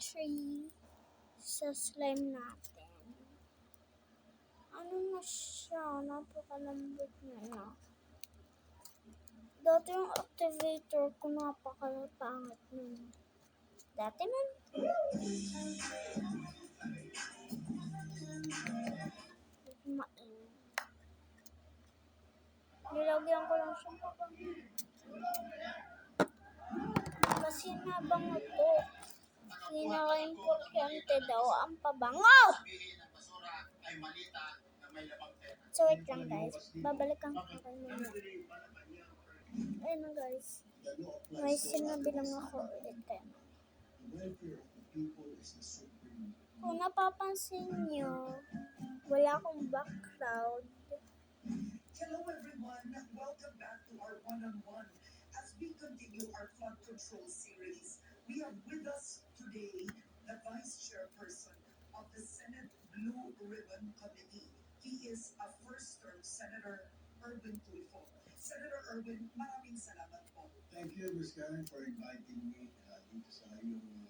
3 sa slime natin. Ano na siya? Napakalambot niya na. Dati yung activator ko napakapangit nun. Dati man. Nilagyan ko lang siyang pabango. Kasi nabango to. Pinaka-importante daw ang pabango! So wait lang guys. Babalikan ko kayo muna. Ayun na guys. May sinabi lang ako ulit kayo. Kung napapansin nyo, wala akong background. Hello everyone, welcome back to our one-on-one as we continue our flood control series. We have with us today the Vice Chairperson of the Senate Blue Ribbon Committee. He is a first-term Senator Erwin Tulfo. Senator Erwin, maraming salamat po. Thank you, Ms. Karen, for inviting me dito sa iyong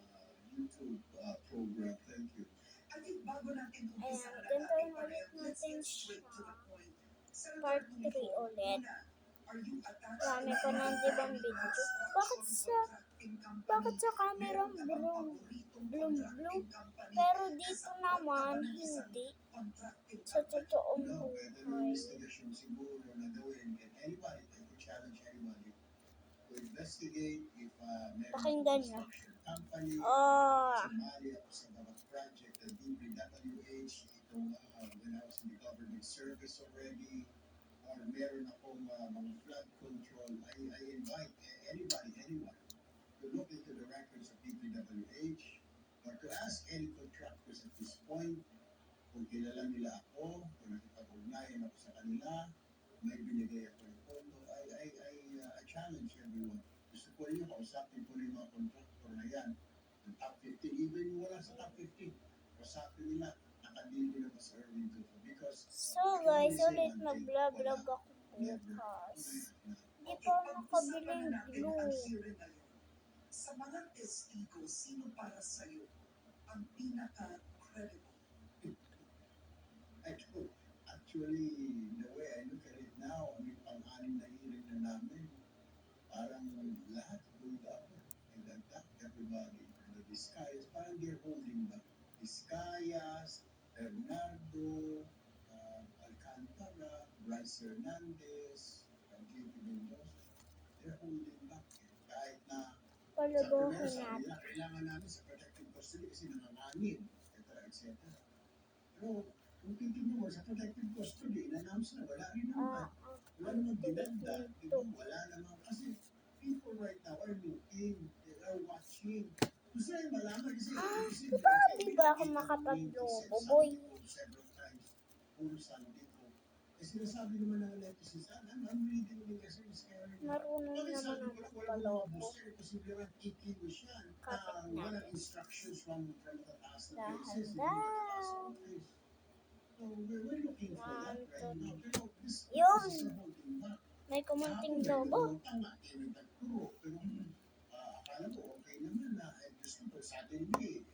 YouTube program. Thank you. I think bago natin umpisa na ganito natin, ulit let's natin get straight to the point. Part 3 ulit. Marami ko nang ibang video. Bakit sa camera bloom? Pero dito naman, hindi. Sa totoong buhay. Siguro na gawin, and anybody can challenge anybody to investigate if Pakinggan nyo. company, Oh. sumali ako sa mga project at DPWH, itong when I was in the government service already, or meron akong mga flood control, I invite anyone to look into the records of DPWH or to ask any contractors at this point kung kilala nila ako, kung nakipag-ugnayan ako sa kanila, may binigay ako ng pondo. I challenge everyone. Gusto ko rin kausapin ko rin mga contractor na yan. Yung top 15, even yung wala sa top 15. Kausapin nila, nakadili na sa Erwin Tulfo. Because, So guys, ulit mag-vlog ako bukas. Hindi pa ako nakabiling glue. Sa mga testigo, sino para sa'yo ang pinaka-credible? Actually, the way I look at it now, ang pang-anim na hearing na namin, parang lahat hold up and attack everybody. The Vizcayas, parang they're holding back. Vizcayas, Bernardo, Alcantara, Bryce Hernandez, JP Mendoza, they're holding back. Kahit na Palubuhin sa natin. kailangan namin sa protective custody kasi nanganganin, etc. Pero kung titignan mo sa protective custody, in-announce na wala rin naman. Wala naman dinagdag. Wala naman. Kasi people right now are looking, they are watching. Gusto na yung malaman kasi Di ba ako makapag-lobo, boy? Several times, puro Sunday ko. Eh sinasabi naman ng netizens, I'm reading din kasi is scary. Marunong naman ako magpalobo. Kasi walang kikilos yan. Kapit na. Walang instructions from the taas na places. Dahan-dahan. So we're looking for that right now. Pero this Yun. is a holding back. May kumunting lobo. Tama, pero akala ko okay naman na gusto ko suddenly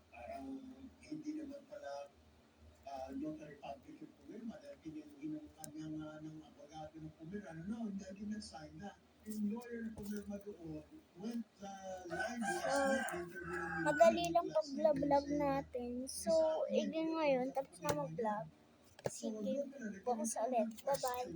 parang hindi naman pala notary public yung pumirma dahil kinuha ng abogado ng pumirma. No, hindi nag-sign na. Yung lawyer na pumirma doon went live last night. Madali lang pag-vlog natin. So, ngayon, tapos na mag-vlog. Sige, bukas ulit. Bye-bye.